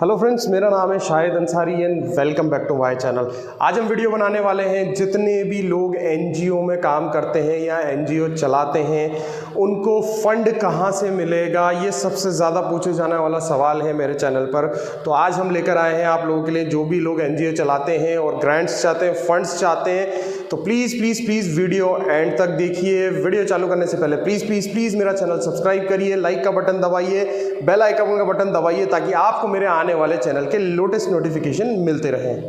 Hello friends, मेरा नाम है Shahid Ansari and welcome back to my channel. आज हम वीडियो बनाने वाले हैं जितने भी लोग एनजीओ में काम करते हैं या एनजीओ चलाते हैं उनको फंड कहां से मिलेगा, ये सबसे ज़्यादा पूछे जाने वाला सवाल है मेरे चैनल पर। तो आज हम लेकर आए हैं आप लोगों के लिए, जो भी लोग एनजीओ चलाते हैं और ग्रांट्स चाहते हैं, फंड्स चाहते हैं, तो प्लीज़ वीडियो एंड तक देखिए। वीडियो चालू करने से पहले प्लीज़ मेरा चैनल सब्सक्राइब करिए, लाइक का बटन दबाइए, बेल आइकन का बटन दबाइए ताकि आपको मेरे आने वाले चैनल के लेटेस्ट नोटिफिकेशन मिलते रहें।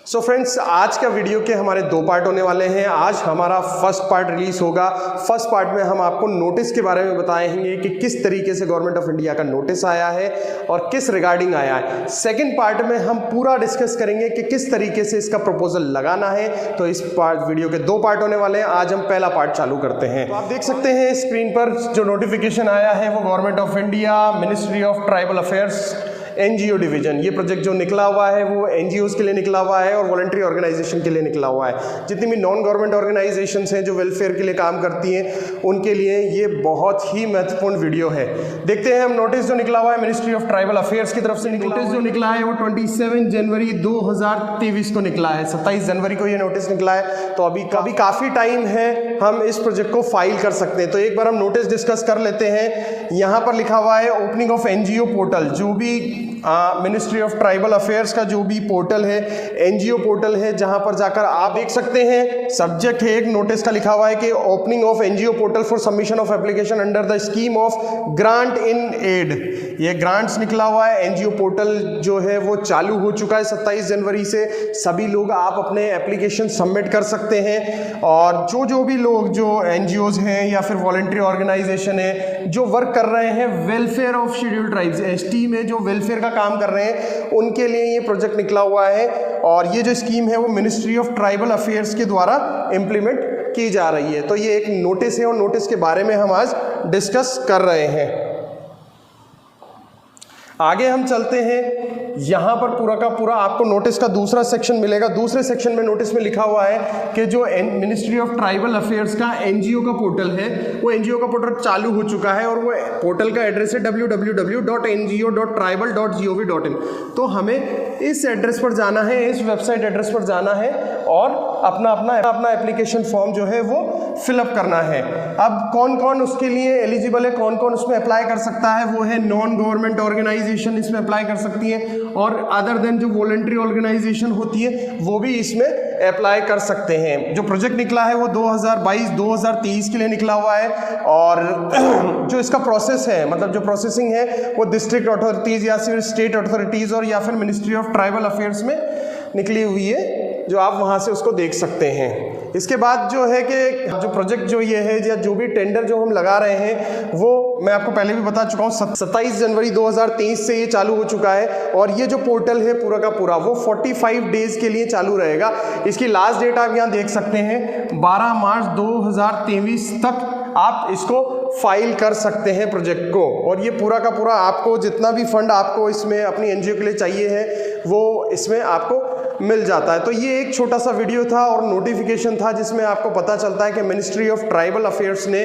सो फ्रेंड्स, आज का वीडियो के हमारे दो पार्ट होने वाले हैं। आज हमारा फर्स्ट पार्ट रिलीज होगा। फर्स्ट पार्ट में हम आपको नोटिस के बारे में बताएंगे कि किस तरीके से गवर्नमेंट ऑफ इंडिया का नोटिस आया है और किस रिगार्डिंग आया है। सेकंड पार्ट में हम पूरा डिस्कस करेंगे कि किस तरीके से इसका प्रपोजल लगाना है। तो इस वीडियो के दो पार्ट होने वाले हैं। आज हम पहला पार्ट चालू करते हैं। तो आप देख सकते हैं स्क्रीन पर जो नोटिफिकेशन आया है वो government of India, ministry of tribal affairs, NGO division. ये प्रोजेक्ट जो निकला हुआ है वो एनजीओज के लिए निकला हुआ है और वॉलंटरी ऑर्गेनाइजेशन के लिए निकला हुआ है। जितनी भी नॉन गवर्नमेंट ऑर्गेनाइजेशंस हैं जो वेलफेयर के लिए काम करती हैं उनके लिए ये बहुत ही महत्वपूर्ण वीडियो है। देखते हैं हम नोटिस जो निकला हुआ है मिनिस्ट्री ऑफ ट्राइबल अफेयर्स की तरफ से। नोटिस जो निकला है वो 27 जनवरी 2023 को निकला है। 27 जनवरी को ये नोटिस निकला है। तो अभी काफ़ी टाइम है, हम इस प्रोजेक्ट को फाइल कर सकते हैं। तो एक बार हम नोटिस डिस्कस कर लेते हैं। यहाँ पर लिखा हुआ है ओपनिंग ऑफ एनजीओ पोर्टल। जो भी मिनिस्ट्री ऑफ ट्राइबल अफेयर्स का जो भी पोर्टल है, एनजीओ पोर्टल है, जहां पर जाकर आप देख सकते हैं। सब्जेक्ट है एक नोटिस का लिखा हुआ है कि opening of NGO portal for submission of application under the scheme of grant in aid. ये ग्रांट्स निकला हुआ है। एनजीओ पोर्टल जो है वो चालू हो चुका है 27 जनवरी से। सभी लोग आप अपने एप्लीकेशन सबमिट कर सकते हैं। और जो भी लोग जो एनजीओज हैं या फिर वॉलंटरी ऑर्गेनाइजेशन है जो वर्क कर रहे हैं welfare of scheduled tribes, ST में जो वेलफेयर का काम कर रहे हैं उनके लिए ये प्रोजेक्ट निकला हुआ है। और ये जो स्कीम है वो मिनिस्ट्री ऑफ ट्राइबल अफेयर्स के द्वारा इंप्लीमेंट की जा रही है। तो ये एक नोटिस है और नोटिस के बारे में हम आज डिस्कस कर रहे हैं। आगे हम चलते हैं। यहाँ पर पूरा का पूरा आपको नोटिस का दूसरा सेक्शन मिलेगा। दूसरे सेक्शन में नोटिस में लिखा हुआ है कि जो मिनिस्ट्री ऑफ ट्राइबल अफेयर्स का एनजीओ का पोर्टल है वो एनजीओ का पोर्टल चालू हो चुका है और वो पोर्टल का एड्रेस है www.ngo.tribal.gov.in। तो हमें इस एड्रेस पर जाना है, इस वेबसाइट एड्रेस पर जाना है और अपना एप्लीकेशन फॉर्म जो है वो फिलअप करना है। अब कौन कौन उसके लिए एलिजिबल है, कौन कौन उसमें अप्लाई कर सकता है, वो है नॉन गवर्नमेंट ऑर्गेनाइजेशन इसमें अप्लाई कर सकती है और अदर देन जो वॉलंटरी ऑर्गेनाइजेशन होती है वो भी इसमें अप्लाई कर सकते हैं। जो प्रोजेक्ट निकला है वो 2022-2023 के लिए निकला हुआ है। और जो इसका प्रोसेस है, मतलब जो प्रोसेसिंग है वो डिस्ट्रिक्ट अथॉरिटीज़ या फिर स्टेट अथॉरिटीज़ और या फिर मिनिस्ट्री ऑफ ट्राइबल अफेयर्स में निकली हुई है, जो आप वहाँ से उसको देख सकते हैं। इसके बाद जो है कि जो प्रोजेक्ट जो ये है या जो भी टेंडर जो हम लगा रहे हैं वो मैं आपको पहले भी बता चुका हूँ। 27 जनवरी 2023 से ये चालू हो चुका है और ये जो पोर्टल है पूरा का पूरा वो 45 डेज के लिए चालू रहेगा। इसकी लास्ट डेट आप यहाँ देख सकते हैं 12 मार्च 2023 तक आप इसको फाइल कर सकते हैं प्रोजेक्ट को। और ये पूरा का पूरा आपको जितना भी फंड आपको इसमें अपनी एनजीओ के लिए चाहिए है वो इसमें आपको मिल जाता है। तो ये एक छोटा सा वीडियो था और नोटिफिकेशन था जिसमें आपको पता चलता है कि मिनिस्ट्री ऑफ ट्राइबल अफेयर्स ने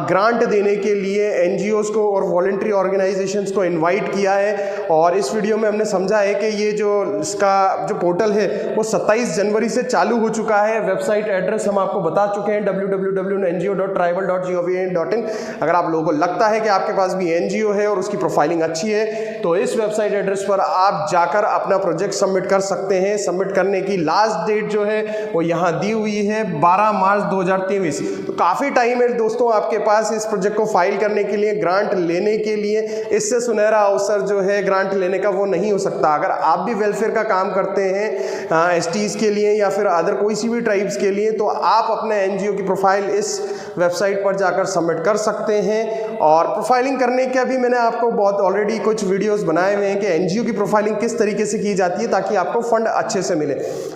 ग्रांट देने के लिए एनजीओज को और वॉलंटरी ऑर्गेनाइजेशंस को इनवाइट किया है। और इस वीडियो में हमने समझा है कि ये जो इसका जो पोर्टल है वो 27 जनवरी से चालू हो चुका है। वेबसाइट एड्रेस हम आपको बता चुके हैं www.ngo.tribal.gov.in। अगर आप लोगों को लगता है कि आपके पास भी एनजीओ है और उसकी प्रोफाइलिंग अच्छी है तो इस वेबसाइट एड्रेस पर आप जाकर अपना प्रोजेक्ट सबमिट कर सकते हैं। सबमिट करने की लास्ट डेट जो है वो यहाँ दी हुई है 12 मार्च 2023। तो काफ़ी टाइम है दोस्तों आपके पास इस प्रोजेक्ट को फाइल करने के लिए, ग्रांट लेने के लिए। इससे सुनहरा अवसर जो है ग्रांट लेने का वो नहीं हो सकता। अगर आप भी वेलफेयर का काम करते हैं एसटीज़ के लिए या फिर अदर कोई सी भी ट्राइब्स के लिए, तो आप अपने एनजीओ की प्रोफाइल इस वेबसाइट पर जाकर सबमिट कर सकते हैं। और प्रोफाइलिंग करने के अभी मैंने आपको बहुत ऑलरेडी कुछ वीडियोस बनाए हुए हैं कि एनजीओ की प्रोफाइलिंग किस तरीके से की जाती है ताकि आपको फंड अच्छे से मिले।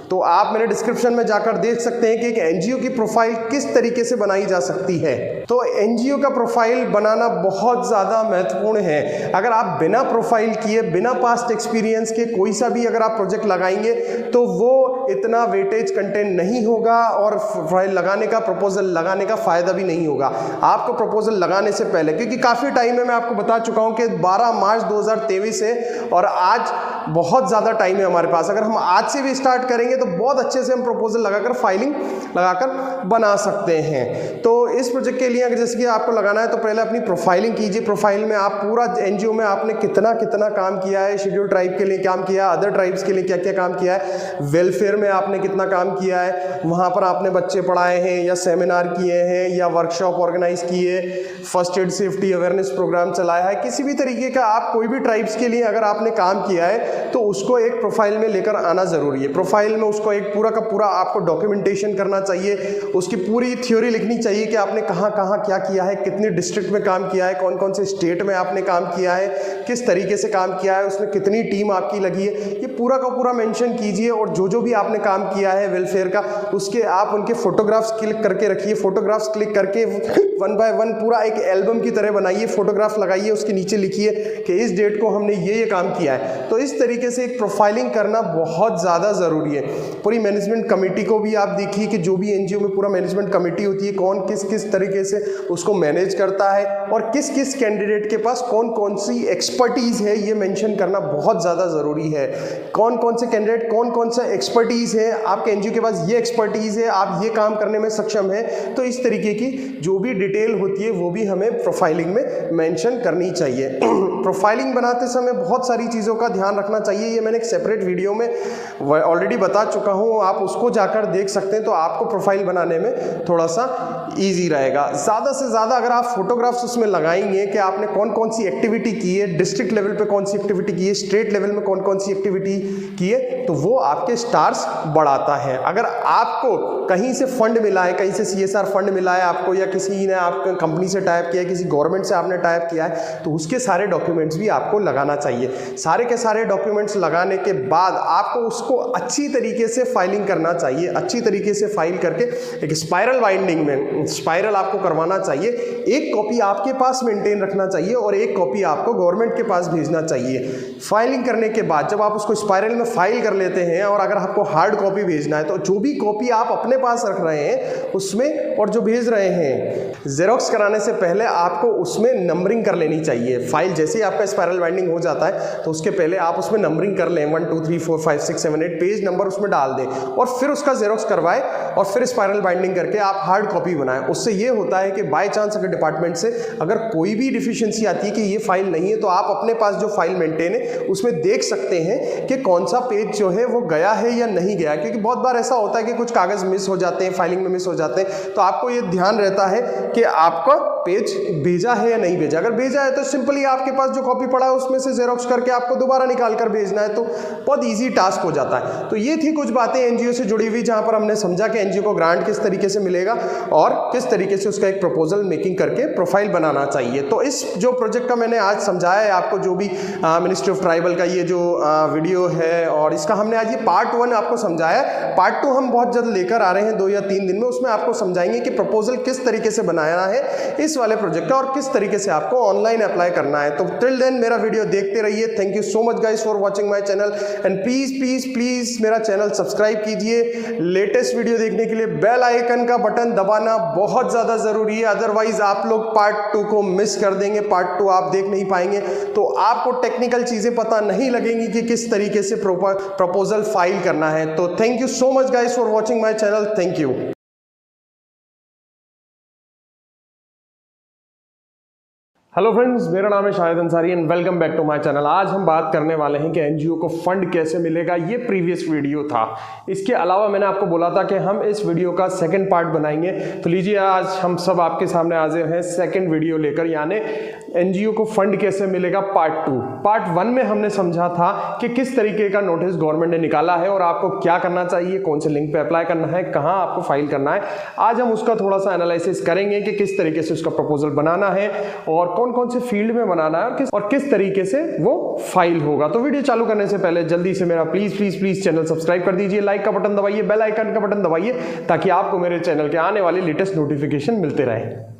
तो आप मेरे डिस्क्रिप्शन में जाकर देख सकते हैं कि एक एनजीओ की प्रोफाइल किस तरीके से बनाई जा सकती है। तो एनजीओ का प्रोफाइल बनाना बहुत ज़्यादा महत्वपूर्ण है। अगर आप बिना प्रोफाइल किए, बिना पास्ट एक्सपीरियंस के कोई सा भी अगर आप प्रोजेक्ट लगाएंगे तो वो इतना वेटेज कंटेंट नहीं होगा और फाइल लगाने का, प्रपोजल लगाने का फ़ायदा भी नहीं होगा आपको प्रपोजल लगाने से पहले, क्योंकि काफ़ी टाइम है। मैं आपको बता चुका हूं कि 12 मार्च 2023 है और आज बहुत ज़्यादा टाइम है हमारे पास। अगर हम आज से भी स्टार्ट करेंगे तो बहुत अच्छे से हम प्रपोजल लगाकर, फाइलिंग लगाकर बना सकते हैं। तो इस प्रोजेक्ट के लिए अगर जैसे कि आपको लगाना है तो पहले अपनी प्रोफाइलिंग कीजिए। प्रोफाइल में आप पूरा एनजीओ में आपने कितना कितना काम किया है, शेड्यूल ट्राइब के लिए काम किया, अदर ट्राइब्स के लिए क्या क्या काम किया है, वेलफेयर में आपने कितना काम किया है, वहाँ पर आपने बच्चे पढ़ाए हैं या सेमिनार किए हैं या वर्कशॉप ऑर्गेनाइज किए, first aid safety awareness programme चलाया है, किसी भी तरीके का आप कोई भी ट्राइब्स के लिए अगर आपने काम किया है तो उसको एक प्रोफाइल में लेकर आना ज़रूरी है। प्रोफाइल में उसको एक पूरा का पूरा आपको डॉक्यूमेंटेशन करना चाहिए, उसकी पूरी थ्योरी लिखनी चाहिए कि आपने कहाँ कहाँ क्या किया है, कितनी डिस्ट्रिक्ट में काम किया है, कौन कौन से स्टेट में आपने काम किया है, किस तरीके से काम किया है, उसमें कितनी टीम आपकी लगी है, ये पूरा का पूरा मेंशन कीजिए। और जो जो भी आपने काम किया है वेलफेयर का, उसके आप उनके फोटोग्राफ्स क्लिक करके रखिए। फोटोग्राफ्स क्लिक करके 1 बाय 1 पूरा एक एल्बम की तरह बनाइए, फोटोग्राफ लगाइए, उसके नीचे लिखिए कि इस डेट को हमने ये काम किया है। तो इस तरीके से एक प्रोफाइलिंग करना बहुत ज़्यादा ज़रूरी है। पूरी मैनेजमेंट कमेटी को भी आप देखिए कि जो भी एनजीओ में पूरा मैनेजमेंट कमेटी होती है, कौन किस किस तरीके से उसको मैनेज करता है और किस किस कैंडिडेट के पास कौन कौन सी एक्सपर्टीज़ है, ये मेंशन करना बहुत ज़्यादा ज़रूरी है। कौन कौन से कैंडिडेट, कौन कौन सा एक्सपर्टीज़ है, आपके एनजीओ के पास ये एक्सपर्टीज़ है, आप ये काम करने में सक्षम है। तो इस तरीके की जो भी डिटेल होती है वो भी हमें प्रोफाइलिंग में मेंशन करनी चाहिए। प्रोफाइलिंग बनाते समय बहुत सारी चीज़ों का ध्यान रखना चाहिए। ये मैंने एक सेपरेट वीडियो में ऑलरेडी बता चुका हूँ, आप उसको जाकर देख सकते हैं। तो आपको प्रोफाइल बनाने में थोड़ा सा ईजी रहेगा। ज़्यादा से ज़्यादा अगर आप फोटोग्राफ्स उसमें लगाएंगे कि आपने कौन कौन सी एक्टिविटी की है, डिस्ट्रिक्ट लेवल पे कौन सी एक्टिविटी की है, स्टेट लेवल में कौन कौन सी एक्टिविटी की है, तो वो आपके स्टार्स बढ़ाता है। अगर आपको कहीं से फंड मिला है, कहीं से CSR फंड मिला है आपको, या किसी ने आपके कंपनी से टाइप किया है, किसी गवर्नमेंट से आपने टाइप किया है, तो उसके सारे डॉक्यूमेंट्स भी आपको लगाना चाहिए। सारे के सारे डॉक्यूमेंट्स लगाने के बाद आपको उसको अच्छी तरीके से फाइलिंग करना चाहिए। अच्छी तरीके से फाइल करके एक स्पाइरल बाइंडिंग में स्पाइरल आपको करवाना चाहिए। एक कॉपी आपके पास मेंटेन रखना चाहिए और एक कॉपी आपको गवर्नमेंट के पास भेजना चाहिए। फाइलिंग करने के बाद जब आप उसको स्पाइरल में फाइल कर लेते हैं और अगर आपको हार्ड कॉपी भेजना है, तो जो भी कॉपी आप अपने पास रख रहे हैं उसमें और जो भेज रहे हैं, जेरोक्स कराने से पहले आपको उसमें नंबरिंग कर लेनी चाहिए। फाइल जैसे ही आपका स्पाइरल बाइंडिंग हो जाता है तो उसके पहले आप उसमें नंबरिंग कर लें, 1 2 3 4 5 6 7 8 पेज नंबर उसमें डाल दें और फिर उसका जेरोक्स करवाएं और फिर स्पाइरल बाइंडिंग करके आप हार्ड कॉपी बनाएं। उससे ये होता है कि बाय चांस अगर डिपार्टमेंट से अगर कोई भी डिफिशियंसी आती है कि ये फाइल नहीं है, तो आप अपने पास जो फाइल मेंटेन है उसमें देख सकते हैं कि कौन सा पेज जो है वो गया है या नहीं गया। क्योंकि बहुत बार ऐसा होता है कि कुछ कागज़ मिस हो जाते हैं, फाइलिंग में मिस हो जाते हैं, तो आपको ये ध्यान रहता है कि आपका पेज भेजा है या नहीं भेजा। अगर भेजा है तो सिंपली आपके पास जो कॉपी पड़ा है उसमें से जेरोक्स करके आपको दोबारा निकाल कर भेजना है, तो बहुत ईजी टास्क हो जाता है। तो ये थी कुछ बातें एनजीओ से जुड़ी हुई, जहां पर हमने समझा कि एनजीओ को ग्रांट किस तरीके से मिलेगा और किस तरीके से उसका एक प्रपोजल मेकिंग करके प्रोफाइल बनाना चाहिए। तो इस जो प्रोजेक्ट का मैंने आज समझाया है आपको, जो भी मिनिस्ट्री ऑफ ट्राइबल का ये जो वीडियो है, और इसका हमने आज ये पार्ट 1 आपको समझाया। पार्ट 2 हम बहुत जल्द लेकर आ रहे हैं 2 या 3 दिन में। उसमें आपको समझाएंगे कि प्रपोजल किस तरीके से बनाना है इस वाले प्रोजेक्ट का और किस तरीके से आपको ऑनलाइन अप्लाई करना है। तो टिल देन मेरा वीडियो देखते रहिए। Thank you so much guys for watching my channel and please please please मेरा चैनल सब्सक्राइब कीजिए। लेटेस्ट वीडियो देखने के लिए बेल आइकन का बटन दबाना बहुत ज्यादा जरूरी है, अदरवाइज आप लोग पार्ट 2 को मिस कर देंगे। पार्ट 2 आप देख नहीं पाएंगे, तो आपको टेक्निकल चीजें पता नहीं लगेंगी कि किस तरीके से प्रपोजल फाइल करना है। तो thank you so much guys for watching my channel. Thank you. Hello friends, मेरा नाम है Shahid Ansari and welcome back to my channel. आज हम बात करने वाले हैं कि एनजीओ को फंड कैसे मिलेगा। ये प्रीवियस वीडियो था। इसके अलावा मैंने आपको बोला था कि हम इस वीडियो का सेकंड पार्ट बनाएंगे। तो लीजिए, आज हम सब आपके सामने हाजिर हैं सेकंड वीडियो लेकर, यानी एनजीओ को फंड कैसे मिलेगा पार्ट 2। पार्ट 1 में हमने समझा था कि किस तरीके का नोटिस गवर्नमेंट ने निकाला है और आपको क्या करना चाहिए, कौन से लिंक पे अप्लाई करना है, कहाँ आपको फाइल करना है। आज हम उसका थोड़ा सा एनालिसिस करेंगे कि किस तरीके से उसका प्रपोजल बनाना है और कौन कौन से फील्ड में बनाना है और किस तरीके से वो फाइल होगा। तो वीडियो चालू करने से पहले जल्दी से मेरा प्लीज चैनल सब्सक्राइब कर दीजिए, लाइक का बटन दबाइए, बेल आइकन का बटन दबाइए, ताकि आपको मेरे चैनल के आने वाले लेटेस्ट नोटिफिकेशन मिलते रहे।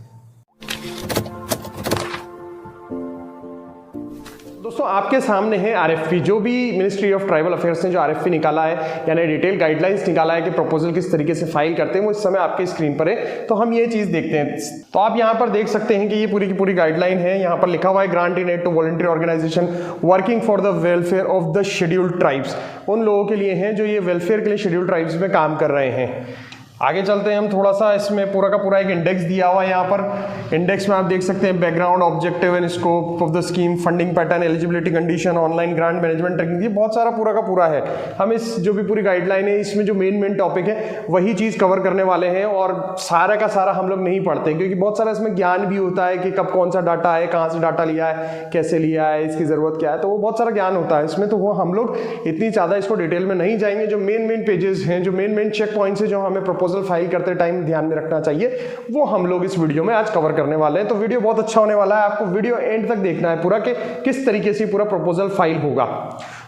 दोस्तों आपके सामने है आरएफपी, जो भी मिनिस्ट्री ऑफ ट्राइबल अफेयर्स ने जो आरएफपी निकाला है यानी डिटेल गाइडलाइंस निकाला है कि प्रपोजल किस तरीके से फाइल करते हैं, वो इस समय आपके स्क्रीन पर है। तो हम ये चीज देखते हैं। तो आप यहाँ पर देख सकते हैं कि ये पूरी की पूरी गाइडलाइन है। यहाँ पर लिखा हुआ है grant in aid to voluntary organisation working for the welfare of the scheduled tribes. उन लोगों के लिए हैं जो ये वेलफेयर के लिए शेड्यूल्ड ट्राइब्स में काम कर रहे हैं। आगे चलते हैं हम थोड़ा सा, इसमें पूरा का पूरा एक इंडेक्स दिया हुआ है। यहाँ पर इंडेक्स में आप देख सकते हैं background, objective and scope of the scheme, funding pattern, eligibility condition, online grant management tracking, ये बहुत सारा पूरा का पूरा है। हम इस जो भी पूरी गाइडलाइन है इसमें जो मेन टॉपिक है वही चीज़ कवर करने वाले हैं, और सारा का सारा हम लोग नहीं पढ़ते क्योंकि बहुत सारा इसमें ज्ञान भी होता है कि कब कौन सा डाटा है, कहाँ से डाटा लिया है, कैसे लिया है, इसकी ज़रूरत क्या है, तो वो बहुत सारा ज्ञान होता है इसमें। तो वो हम लोग इतनी ज़्यादा इसको डिटेल में नहीं जाएंगे। जो मेन पेजेस हैं, जो मेन चेक पॉइंट्स है, जो हमें प्रपोजल फाइल करते ध्यान में रखना चाहिए, वो हम लोग इस वीडियो में आज कवर करने वाले हैं। तो वीडियो बहुत अच्छा होने वाला है, आपको वीडियो एंड तक देखना है पूरा कि किस तरीके से पूरा प्रपोजल फाइल होगा।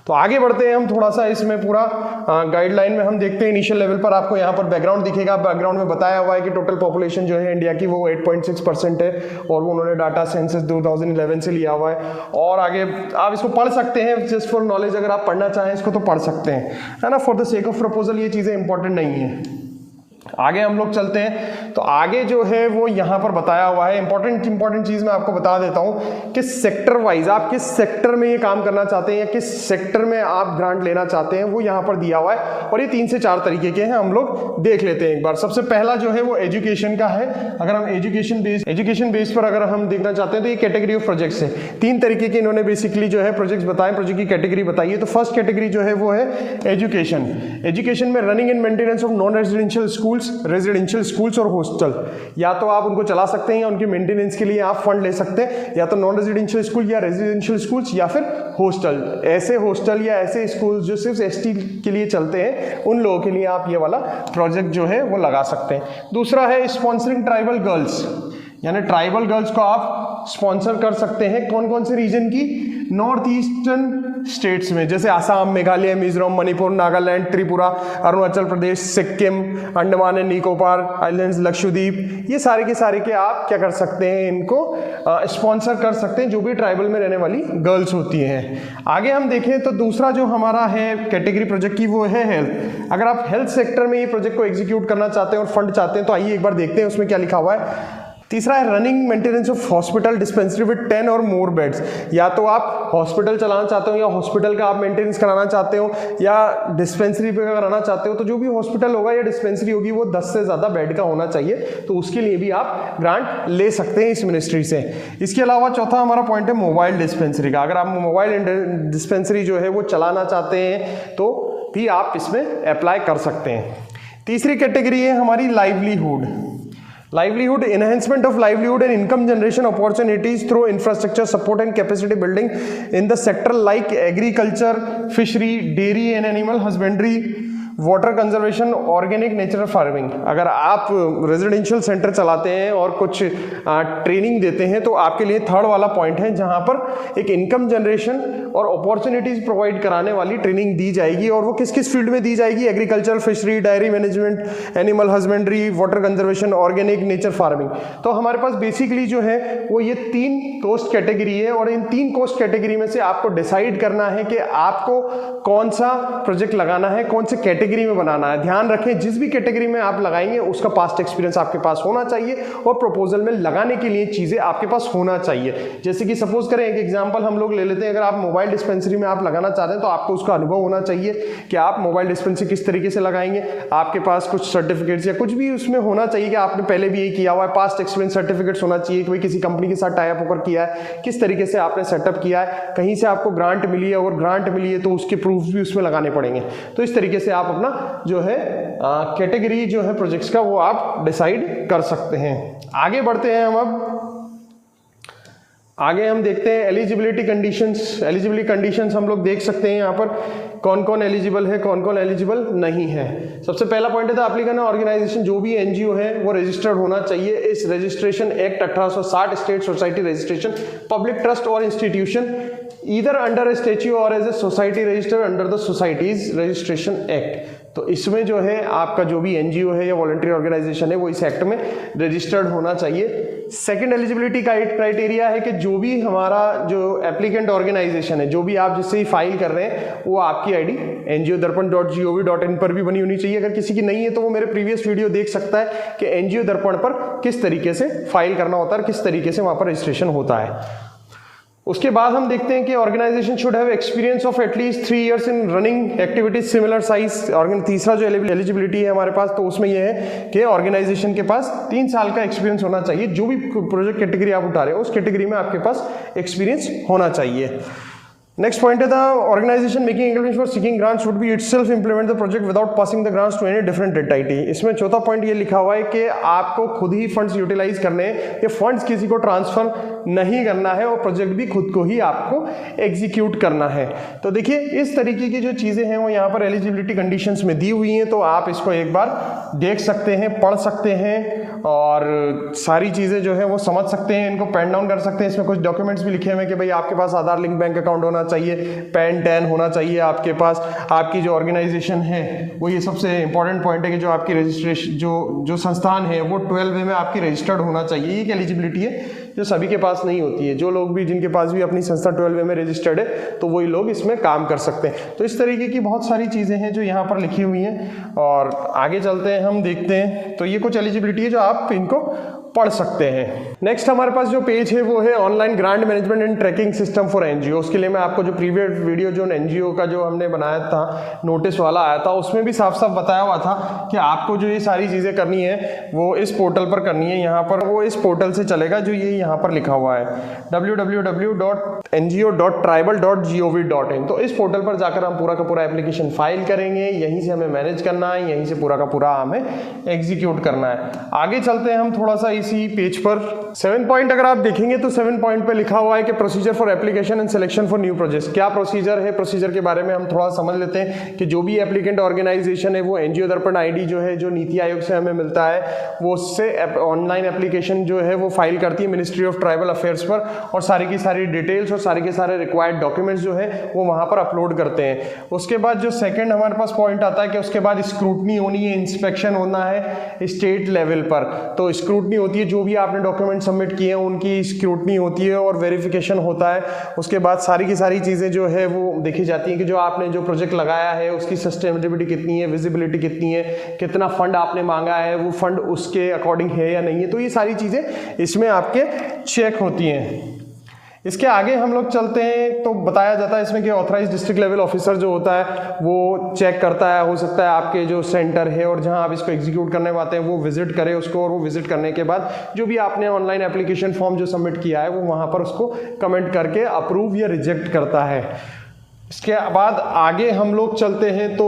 तो आगे बढ़ते हैं हम थोड़ा सा, इसमें पूरा गाइडलाइन में हम देखते हैं। इनिशियल लेवल पर आपको यहाँ पर बैकग्राउंड दिखेगा। बैकग्राउंड में बताया हुआ है कि टोटल पॉपुलेशन जो है इंडिया की वो 8.6% है, और वो उन्होंने डाटा सेंसस 2011 से लिया हुआ है। और आगे आप इसको पढ़ सकते हैं जस्ट फॉर नॉलेज, अगर आप पढ़ना चाहें इसको तो पढ़ सकते हैं, है ना। For the sake of proposal ये चीज़ें इंपॉर्टेंट नहीं है। आगे हम लोग चलते हैं। तो आगे जो है वो यहाँ पर बताया हुआ है। इंपॉर्टेंट चीज मैं आपको बता देता हूँ कि सेक्टर वाइज आप किस सेक्टर में ये काम करना चाहते हैं या किस सेक्टर में आप ग्रांट लेना चाहते हैं, वो यहाँ पर दिया हुआ है। और ये 3 से 4 तरीके के हैं, हम लोग देख लेते हैं एक बार। सबसे पहला जो है वो एजुकेशन का है। अगर हम एजुकेशन बेस पर अगर हम देखना चाहते हैं तो ये कैटेगरी ऑफ प्रोजेक्ट्स है। 3 तरीके के इन्होंने बेसिकली जो है प्रोजेक्ट्स बताए, प्रोजेक्ट की कैटेगरी बताइए। तो फर्स्ट कैटेगरी जो है वो है एजुकेशन में running and maintenance of non residential residential schools और हॉस्टल, या तो आप उनको चला सकते हैं या उनके मेंटेनेंस के लिए आप फंड ले सकते हैं, या तो नॉन रेजिडेंशियल स्कूल या रेजिडेंशियल स्कूल्स या फिर हॉस्टल। ऐसे हॉस्टल या ऐसे स्कूल्स जो सिर्फ एसटी के लिए चलते हैं, उन लोगों के लिए आप ये वाला प्रोजेक्ट जो है वो लगा सकते हैं। दूसरा है स्पॉन्सरिंग ट्राइबल गर्ल्स, यानी ट्राइबल गर्ल्स को आप स्पॉन्सर कर सकते हैं। कौन कौन से रीजन की? नॉर्थ ईस्टर्न स्टेट्स में, जैसे आसाम, मेघालय, मिजोरम, मणिपुर, नागालैंड, त्रिपुरा, अरुणाचल प्रदेश, सिक्किम, अंडमान एंड निकोबार आइलैंड्स, लक्षद्वीप, ये सारे के सारे के आप क्या कर सकते हैं, इनको स्पॉन्सर कर सकते हैं, जो भी ट्राइबल में रहने वाली गर्ल्स होती हैं। आगे हम देखें तो दूसरा जो हमारा है कैटेगरी प्रोजेक्ट की वो है हेल्थ। अगर आप हेल्थ सेक्टर में ये प्रोजेक्ट को एग्जीक्यूट करना चाहते हैं और फंड चाहते हैं तो आइए एक बार देखते हैं उसमें क्या लिखा हुआ है। तीसरा है running maintenance of hospital dispensary with 10 और मोर बेड्स। या तो आप हॉस्पिटल चलाना चाहते हो या हॉस्पिटल का आप मेंटेनेंस कराना चाहते हो या डिस्पेंसरी पे कराना चाहते हो, तो जो भी हॉस्पिटल होगा या डिस्पेंसरी होगी वो 10 से ज़्यादा बेड का होना चाहिए। तो उसके लिए भी आप ग्रांट ले सकते हैं इस मिनिस्ट्री से। इसके अलावा चौथा हमारा पॉइंट है मोबाइल डिस्पेंसरी का। अगर आप मोबाइल डिस्पेंसरी जो है वो चलाना चाहते हैं तो भी आप इसमें अप्लाई कर सकते हैं। तीसरी कैटेगरी है हमारी livelihood enhancement of livelihood and income generation opportunities through infrastructure support and capacity building in the sector like agriculture, fishery, dairy and animal husbandry, water conservation, organic natural farming. अगर आप residential centre चलाते हैं और कुछ training देते हैं तो आपके लिए थर्ड वाला पॉइंट है, जहां पर एक इनकम जनरेशन और अपॉर्चुनिटीज प्रोवाइड कराने वाली ट्रेनिंग दी जाएगी। और वो किस किस फील्ड में दी जाएगी? Agriculture, fishery, diary management, animal husbandry, water conservation, organic nature farming. तो हमारे पास बेसिकली जो है वो ये 3 कोस्ट कैटेगरी है, और इन 3 कोस्ट कैटेगरी में से आपको डिसाइड करना है कि आपको कौन सा प्रोजेक्ट लगाना है, कौन से कैटेगरी में बनाना है। ध्यान रखें जिस भी कैटेगरी में आप लगाएंगे उसका पास्ट एक्सपीरियंस आपके पास होना चाहिए और प्रपोजल में लगाने के लिए चीजें आपके पास होना चाहिए। जैसे कि सपोज करें एक एग्जांपल हम लोग ले लेते हैं, अगर आप मोबाइल डिस्पेंसरी में आप लगाना चाह रहे हैं तो आपको उसका अनुभव होना चाहिए कि आप मोबाइल डिस्पेंसरी किस तरीके से लगाएंगे। आपके पास कुछ सर्टिफिकेट्स या कुछ भी उसमें होना चाहिए कि आपने पहले भी ये किया हुआ है, पास्ट एक्सपीरियंस सर्टिफिकेट्स होना चाहिए कि भाई किसी कंपनी के साथ टाई अप होकर किया है, किस तरीके से आपने सेटअप किया है, कहीं से आपको ग्रांट मिली है, और ग्रांट मिली है तो उसके प्रूफ भी उसमें लगाने पड़ेंगे। तो इस तरीके से आप अपना जो है कैटेगरी जो है प्रोजेक्ट्स का वो आप डिसाइड कर सकते हैं। आगे बढ़ते हैं आगे हम देखते हैं एलिजिबिलिटी कंडीशंस हम लोग देख सकते हैं यहाँ पर कौन कौन एलिजिबल है, कौन कौन एलिजिबल नहीं है। सबसे पहला पॉइंट है तो एप्लीकेंट ऑर्गेनाइजेशन जो भी एनजीओ है वो रजिस्टर्ड होना चाहिए इस registration act 1860 state society registration public trust और institution either under statue or as a society registered under the societies registration act. तो इसमें जो है आपका जो भी एनजीओ है या वॉलंटरी ऑर्गेनाइजेशन है वो इस एक्ट में रजिस्टर्ड होना चाहिए। सेकंड एलिजिबिलिटी क्राइटेरिया है कि जो भी हमारा जो एप्लीकेंट ऑर्गेनाइजेशन है, जो भी आप जिससे ही फाइल कर रहे हैं, वो आपकी आईडी NGOdarpan.gov.in पर भी बनी होनी चाहिए। अगर किसी की नहीं है तो वो मेरे प्रीवियस वीडियो देख सकता है कि NGO दर्पण पर किस तरीके से फाइल करना होता है, किस तरीके से वहां पर रजिस्ट्रेशन होता है। उसके बाद हम देखते हैं कि organisation should have experience of at least 3 years in running activities similar size. तीसरा जो एलिजिबिलिटी है हमारे पास, तो उसमें यह है कि ऑर्गेनाइजेशन के पास 3 साल का एक्सपीरियंस होना चाहिए। जो भी प्रोजेक्ट कैटेगरी आप उठा रहे हो उस कैटेगरी में आपके पास एक्सपीरियंस होना चाहिए। नेक्स्ट पॉइंट है the organisation making engagement for seeking grants would be itself implement the project without passing the grants to any different entity. इसमें चौथा पॉइंट ये लिखा हुआ है कि आपको खुद ही फंड्स यूटिलाइज करने हैं, ये फंड्स किसी को ट्रांसफर नहीं करना है और प्रोजेक्ट भी खुद को ही आपको एग्जीक्यूट करना है। तो देखिए इस तरीके की जो चीजें हैं वो यहाँ पर एलिजिबिलिटी कंडीशंस में दी हुई हैं, तो आप इसको एक बार देख सकते हैं, पढ़ सकते हैं और सारी चीजें जो है वो समझ सकते हैं, इनको पेन डाउन कर सकते हैं। इसमें कुछ डॉक्यूमेंट्स भी लिखे हुए हैं कि भाई आपके पास आधार लिंक बैंक अकाउंट होना चाहिए, पैन टैन होना चाहिए आपके पास, आपकी जो ऑर्गेनाइजेशन है वो, ये सबसे इंपॉर्टेंट पॉइंट है कि जो आपकी रजिस्ट्रेशन जो संस्थान है वो 12 में आपकी रजिस्टर्ड होना चाहिए। ये एक एलिजिबिलिटी है जो सभी के पास नहीं होती है। जो लोग भी जिनके पास भी अपनी संस्था 12 में रजिस्टर्ड है तो वही लोग इसमें काम कर सकते हैं। तो इस तरीके की बहुत सारी चीज़ें हैं जो यहाँ पर लिखी हुई हैं और आगे चलते हैं, हम देखते हैं। तो ये कुछ एलिजिबिलिटी है जो आप इनको पढ़ सकते हैं। नेक्स्ट हमारे पास जो पेज है वो है online grant management and tracking system for NGO. उसके लिए मैं आपको जो प्रीवियस वीडियो जो एनजीओ का जो हमने बनाया था, नोटिस वाला आया था, उसमें भी साफ साफ बताया हुआ था कि आपको जो ये सारी चीज़ें करनी है वो इस पोर्टल पर करनी है। यहाँ पर वो इस पोर्टल से चलेगा जो ये यहाँ पर लिखा हुआ है www.ngo.tribal.gov.in। तो इस पोर्टल पर जाकर हम पूरा का पूरा एप्लीकेशन फाइल करेंगे, यहीं से हमें मैनेज करना है, यहीं से पूरा का पूरा हमें एग्जीक्यूट करना है। आगे चलते हैं हम थोड़ा सा इसी पेज पर। 7 पॉइंट अगर आप देखेंगे तो 7 पॉइंट पे लिखा हुआ है कि procedure for application and selection for new projects. क्या प्रोसीजर है, प्रोसीजर के बारे में हम थोड़ा समझ लेते हैं कि जो भी एप्लीकेंट ऑर्गेनाइजेशन है वो एनजीओ दर्पण आईडी जो है, जो नीति आयोग से हमें मिलता है, वो उससे ऑनलाइन एप्लीकेशन जो है वो फाइल करती है मिनिस्ट्री ऑफ ट्राइबल अफेयर्स पर, और सारी की सारी डिटेल्स और सारे के सारे रिक्वायर्ड डॉक्यूमेंट्स जो है वो वहां पर अपलोड करते हैं। उसके बाद जो सेकंड हमारे पास पॉइंट आता है कि उसके बाद स्क्रूटनी होनी है, इंस्पेक्शन होना है स्टेट लेवल पर। तो स्क्रूटनी होती है, जो भी आपने डॉक्यूमेंट सबमिट किए हैं उनकी स्क्रूटनी होती है और वेरिफिकेशन होता है। उसके बाद सारी की सारी चीज़ें जो है वो देखी जाती हैं कि जो आपने जो प्रोजेक्ट लगाया है उसकी सस्टेनेबिलिटी कितनी है, विजिबिलिटी कितनी है, कितना फंड आपने मांगा है, वो फंड उसके अकॉर्डिंग है या नहीं है। तो ये सारी चीज़ें इसमें आपके चेक होती हैं। इसके आगे हम लोग चलते हैं तो बताया जाता है इसमें कि ऑथराइज डिस्ट्रिक्ट लेवल ऑफिसर जो होता है वो चेक करता है, हो सकता है आपके जो सेंटर है और जहां आप इसको एग्जीक्यूट करने वाले हैं वो विजिट करे उसको, और वो विजिट करने के बाद जो भी आपने ऑनलाइन एप्लीकेशन फॉर्म जो सबमिट किया है वो वहां पर उसको कमेंट करके अप्रूव या रिजेक्ट करता है। इसके बाद आगे हम लोग चलते हैं तो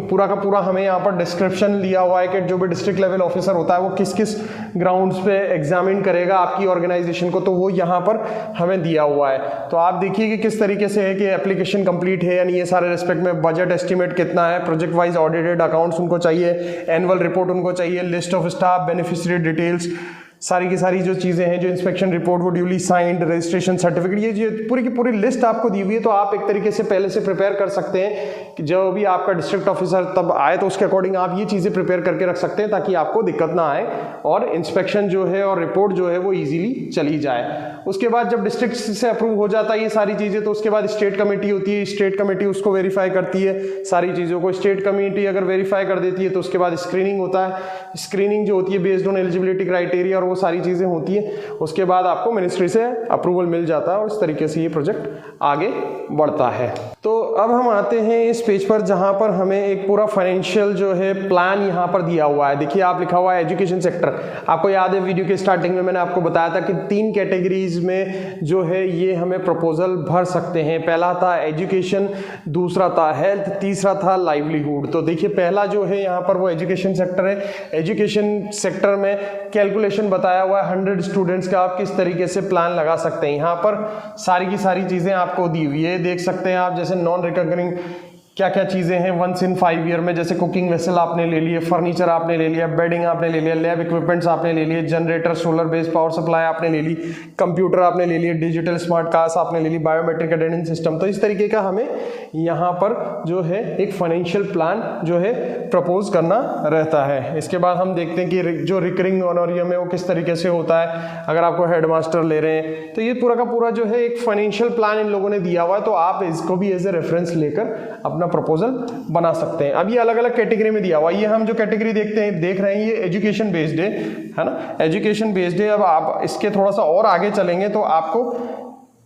पूरा का पूरा हमें यहाँ पर डिस्क्रिप्शन लिया हुआ है कि जो भी डिस्ट्रिक्ट लेवल ऑफिसर होता है वो किस किस ग्राउंड्स पे एग्जामिन करेगा आपकी ऑर्गेनाइजेशन को, तो वो यहाँ पर हमें दिया हुआ है। तो आप देखिए कि किस तरीके से है कि एप्लीकेशन कंप्लीट है या नहीं है सारे रिस्पेक्ट में, बजट एस्टिमेट कितना है, प्रोजेक्ट वाइज ऑडिटेड अकाउंट्स उनको चाहिए, एनुअल रिपोर्ट उनको चाहिए, list of staff, beneficiary details, सारी की सारी जो चीज़ें हैं, जो इंस्पेक्शन रिपोर्ट वो ड्यूली साइंड, रजिस्ट्रेशन सर्टिफिकेट, ये जो पूरी की पूरी लिस्ट आपको दी हुई है। तो आप एक तरीके से पहले से प्रिपेयर कर सकते हैं कि जो भी आपका डिस्ट्रिक्ट ऑफिसर तब आए तो उसके अकॉर्डिंग आप ये चीज़ें प्रिपेयर करके रख सकते हैं ताकि आपको दिक्कत ना आए और इंस्पेक्शन जो है और रिपोर्ट जो है वो ईजिली चली जाए। उसके बाद जब डिस्ट्रिक्ट से अप्रूव हो जाता है ये सारी चीज़ें, तो उसके बाद स्टेट कमेटी होती है, स्टेट कमेटी उसको वेरीफाई करती है सारी चीज़ों को। स्टेट कमेटी अगर वेरीफाई कर देती है तो उसके बाद स्क्रीनिंग होता है, स्क्रीनिंग जो होती है बेस्ड ऑन एलिजिबिलिटी क्राइटेरिया और वो सारी चीज़ें होती है। उसके बाद आपको मिनिस्ट्री से अप्रूवल मिल जाता है और इस तरीके से ये प्रोजेक्ट आगे बढ़ता है। तो अब हम आते हैं इस पेज पर जहां पर हमें एक पूरा फाइनेंशियल जो है प्लान यहां पर दिया हुआ है। देखिए आप लिखा हुआ है एजुकेशन सेक्टर। आपको याद है वीडियो के स्टार्टिंग में मैंने आपको बताया था कि 3 कैटेगरीज में जो है ये हमें प्रपोजल भर सकते हैं। पहला था एजुकेशन, दूसरा था हेल्थ, तीसरा था लाइवलीहुड। तो देखिए पहला जो है यहाँ पर वो एजुकेशन सेक्टर है। एजुकेशन सेक्टर में कैलकुलेशन बताया हुआ है 100 स्टूडेंट्स का आप किस तरीके से प्लान लगा सकते हैं। यहाँ पर सारी की सारी चीज़ें आपको दी हुई है, देख सकते हैं आप। जैसे नॉन रिकरिंग क्या क्या चीज़ें हैं वंस इन 5 ईयर में, जैसे कुकिंग वेसल आपने ले लिए, फर्नीचर आपने ले लिया, बेडिंग आपने ले लिया, लैब इक्विपमेंट्स आपने ले लिए, generator, solar based power supply आपने ले ली, कंप्यूटर आपने ले लिए, डिजिटल स्मार्ट कार्ड्स आपने ले ली, बायोमेट्रिक अटेंडेंस सिस्टम। तो इस तरीके का हमें यहाँ पर जो है एक फाइनेंशियल प्लान जो है प्रपोज करना रहता है। इसके बाद हम देखते हैं कि जो रिकरिंग ऑनोरियम है वो किस तरीके से होता है। अगर आपको हेडमास्टर ले रहे हैं तो ये पूरा का पूरा जो है एक फाइनेंशियल प्लान इन लोगों ने दिया हुआ है, तो आप इसको भी एज ए रेफरेंस लेकर अपना प्रपोजल बना सकते हैं। अब ये अलग अलग कैटेगरी में दिया हुआ है। ये हम जो कैटेगरी देख रहे हैं ये एजुकेशन बेस्ड है ना, एजुकेशन बेस्ड है। अब आप इसके थोड़ा सा और आगे चलेंगे तो आपको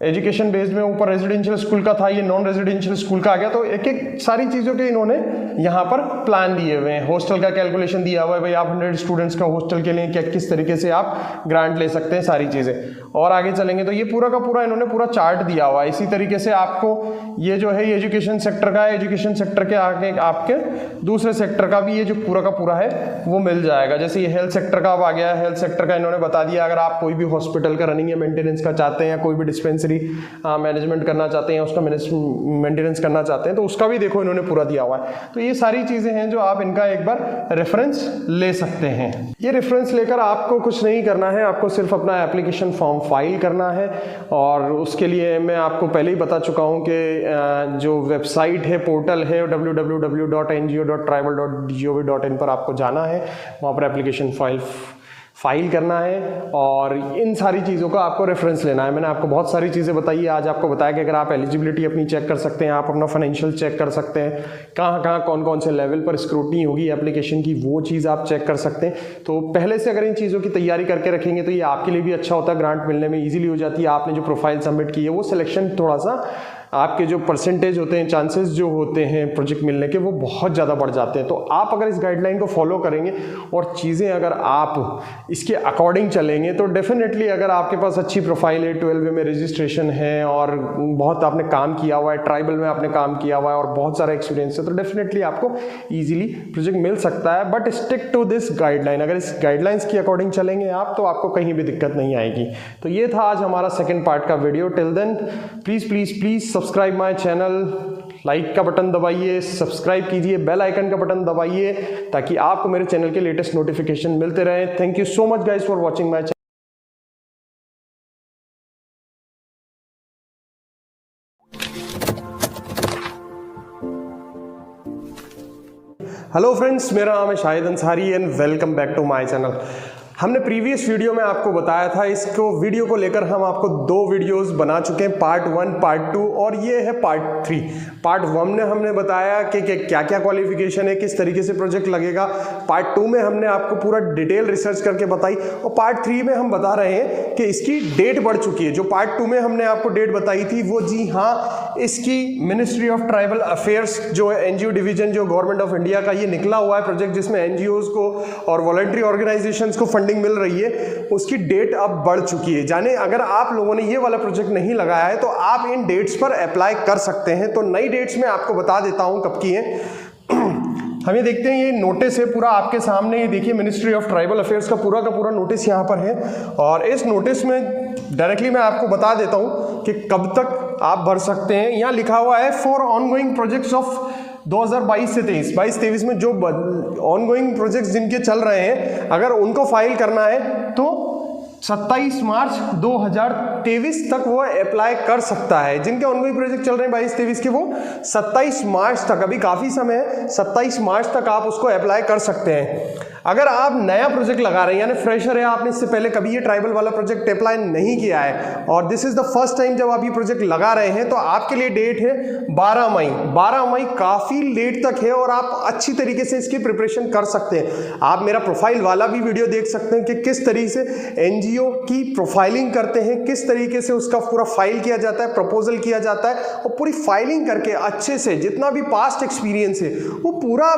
एजुकेशन बेस्ड में ऊपर रेजिडेंशियल स्कूल का था, ये नॉन रेजिडेंशियल स्कूल का आ गया। तो एक एक सारी चीज़ों के इन्होंने यहाँ पर प्लान दिए हुए हैं। हॉस्टल का कैलकुलेशन दिया हुआ है, भाई आप 100 स्टूडेंट्स का हॉस्टल के लिए क्या किस तरीके से आप ग्रांट ले सकते हैं, सारी चीज़ें। और आगे चलेंगे तो ये पूरा का पूरा इन्होंने पूरा चार्ट दिया हुआ है। इसी तरीके से आपको ये जो है ये एजुकेशन सेक्टर का है, एजुकेशन सेक्टर के आगे आपके दूसरे सेक्टर का भी ये जो पूरा का पूरा है वो मिल जाएगा। जैसे ये हेल्थ सेक्टर का अब आ गया है, हेल्थ सेक्टर का इन्होंने बता दिया। अगर आप कोई भी हॉस्पिटल का रनिंग या मेंटेनेंस का चाहते हैं या कोई भी डिस्पेंसरी मैनेजमेंट करना चाहते हैं, उसका मेंटेनेंस करना चाहते हैं, तो उसका भी देखो इन्होंने पूरा दिया हुआ है। तो ये सारी चीज़ें हैं जो आप इनका एक बार रेफरेंस ले सकते हैं। ये रेफरेंस लेकर आपको कुछ नहीं करना है, आपको सिर्फ अपना एप्लीकेशन फॉर्म फाइल करना है। और उसके लिए मैं आपको पहले ही बता चुका हूँ कि जो वेबसाइट है, पोर्टल है, www.ngo.tribal.gov.in पर आपको जाना है, वहाँ पर एप्लीकेशन फाइल करना है और इन सारी चीज़ों का आपको रेफरेंस लेना है। मैंने आपको बहुत सारी चीज़ें बताई है। आज आपको बताया कि अगर आप एलिजिबिलिटी अपनी चेक कर सकते हैं, आप अपना फाइनेंशियल चेक कर सकते हैं, कहाँ कहाँ कौन कौन से लेवल पर स्क्रूटनी होगी एप्लीकेशन की, वो चीज़ आप चेक कर सकते हैं। तो पहले से अगर इन चीज़ों की तैयारी करके रखेंगे तो ये आपके लिए भी अच्छा होता है, ग्रांट मिलने में ईजिली हो जाती है। आपने जो प्रोफाइल सबमिट की है वो सिलेक्शन थोड़ा सा आपके जो परसेंटेज होते हैं, चांसेस जो होते हैं प्रोजेक्ट मिलने के, वो बहुत ज़्यादा बढ़ जाते हैं। तो आप अगर इस गाइडलाइन को फॉलो करेंगे और चीज़ें अगर आप इसके अकॉर्डिंग चलेंगे तो डेफिनेटली अगर आपके पास अच्छी प्रोफाइल है, 12वीं में रजिस्ट्रेशन है और बहुत आपने काम किया हुआ है, ट्राइबल में आपने काम किया हुआ है और बहुत सारा एक्सपीरियंस है, तो डेफिनेटली आपको ईजिली प्रोजेक्ट मिल सकता है। But stick to this guideline. अगर इस गाइडलाइंस की अकॉर्डिंग चलेंगे आप तो आपको कहीं भी दिक्कत नहीं आएगी। तो ये था आज हमारा सेकेंड पार्ट का video. Till then please please please subscribe my channel, like का बटन दबाइए, सब्सक्राइब कीजिए, बेल आइकन का बटन दबाइए ताकि आपको मेरे चैनल के लेटेस्ट नोटिफिकेशन मिलते रहे। Thank you so much guys for watching my channel. Hello friends, मेरा नाम है Shahid Ansari and welcome back to my channel. हमने प्रीवियस वीडियो में आपको बताया था, इसको वीडियो को लेकर हम आपको 2 वीडियोस बना चुके हैं, पार्ट 1 पार्ट 2 और ये है पार्ट 3। पार्ट 1 में हमने बताया कि क्या क्या क्वालिफिकेशन है, किस तरीके से प्रोजेक्ट लगेगा। पार्ट 2 में हमने आपको पूरा डिटेल रिसर्च करके बताई और पार्ट 3 में हम बता रहे हैं कि इसकी डेट बढ़ चुकी है। जो पार्ट 2 में हमने आपको डेट बताई थी वो जी हाँ, इसकी मिनिस्ट्री ऑफ ट्राइबल अफेयर्स जो है एनजीओ डिवीजन जो गवर्नमेंट ऑफ इंडिया का ये निकला हुआ है प्रोजेक्ट, जिसमें एनजीओज को और वॉलंटरी ऑर्गेनाइजेशंस को फंडिंग मिल रही है, उसकी डेट अब बढ़ चुकी है। जाने अगर आप लोगों ने ये वाला प्रोजेक्ट नहीं लगाया है तो आप इन डेट्स पर अप्लाई कर सकते हैं। तो नई डेट्स में आपको बता देता हूं कब की है। हम ये देखते हैं, ये नोटिस है पूरा आपके सामने, ये देखिए मिनिस्ट्री ऑफ ट्राइबल अफेयर्स का पूरा नोटिस यहाँ पर है। और इस नोटिस में डायरेक्टली मैं आपको बता देता हूँ कि कब तक आप भर सकते हैं। यहाँ लिखा हुआ है फॉर ऑनगोइंग प्रोजेक्ट्स ऑफ 2022 से 22-23 में जो ऑनगोइंग प्रोजेक्ट्स जिनके चल रहे हैं, अगर उनको फाइल करना है तो 27 मार्च 2023 तक वो अप्लाई कर सकता है। जिनके ऑनगोइंग प्रोजेक्ट चल रहे हैं 22-23 के, वो 27 मार्च तक, अभी काफ़ी समय है, 27 मार्च तक आप उसको अप्लाई कर सकते हैं। अगर आप नया प्रोजेक्ट लगा रहे हैं यानी फ्रेशर है, आपने इससे पहले कभी ये ट्राइबल वाला प्रोजेक्ट अप्लाई नहीं किया है और this is the first time जब आप ये प्रोजेक्ट लगा रहे हैं, तो आपके लिए डेट है 12 मई। 12 मई काफ़ी लेट तक है और आप अच्छी तरीके से इसकी प्रिपरेशन कर सकते हैं। आप मेरा प्रोफाइल वाला भी वीडियो देख सकते हैं कि किस तरीके से एनजीओ की प्रोफाइलिंग करते हैं, किस तरीके से उसका पूरा फाइल किया जाता है, प्रपोजल किया जाता है और पूरी फाइलिंग करके अच्छे से जितना भी पास्ट एक्सपीरियंस है वो पूरा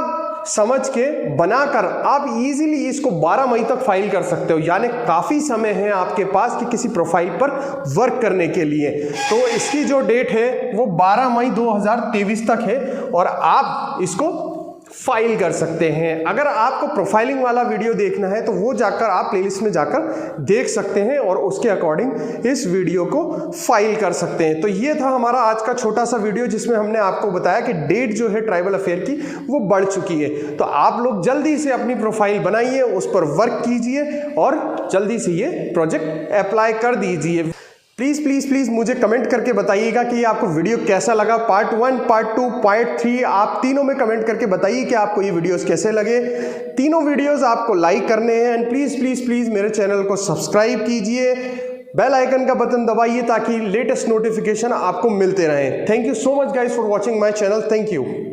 समझ के बनाकर आप इजीली इसको 12 मई तक फाइल कर सकते हो। यानी काफ़ी समय है आपके पास कि किसी प्रोफाइल पर वर्क करने के लिए। तो इसकी जो डेट है वो 12 मई 2023 तक है और आप इसको फाइल कर सकते हैं। अगर आपको प्रोफाइलिंग वाला वीडियो देखना है तो वो जाकर आप प्लेलिस्ट में जाकर देख सकते हैं और उसके अकॉर्डिंग इस वीडियो को फाइल कर सकते हैं। तो ये था हमारा आज का छोटा सा वीडियो जिसमें हमने आपको बताया कि डेट जो है ट्राइबल अफेयर की वो बढ़ चुकी है। तो आप लोग जल्दी से अपनी प्रोफाइल बनाइए, उस पर वर्क कीजिए और जल्दी से ये प्रोजेक्ट अप्लाई कर दीजिए। प्लीज़ प्लीज़ प्लीज़ मुझे कमेंट करके बताइएगा कि आपको वीडियो कैसा लगा। पार्ट 1, पार्ट 2, पार्ट 3 आप तीनों में कमेंट करके बताइए कि आपको ये वीडियोस कैसे लगे। तीनों वीडियोस आपको लाइक करने हैं एंड प्लीज़ प्लीज़ प्लीज़ मेरे चैनल को सब्सक्राइब कीजिए, बेल आइकन का बटन दबाइए ताकि लेटेस्ट नोटिफिकेशन आपको मिलते रहें। Thank you so much guys for watching my channel. Thank you.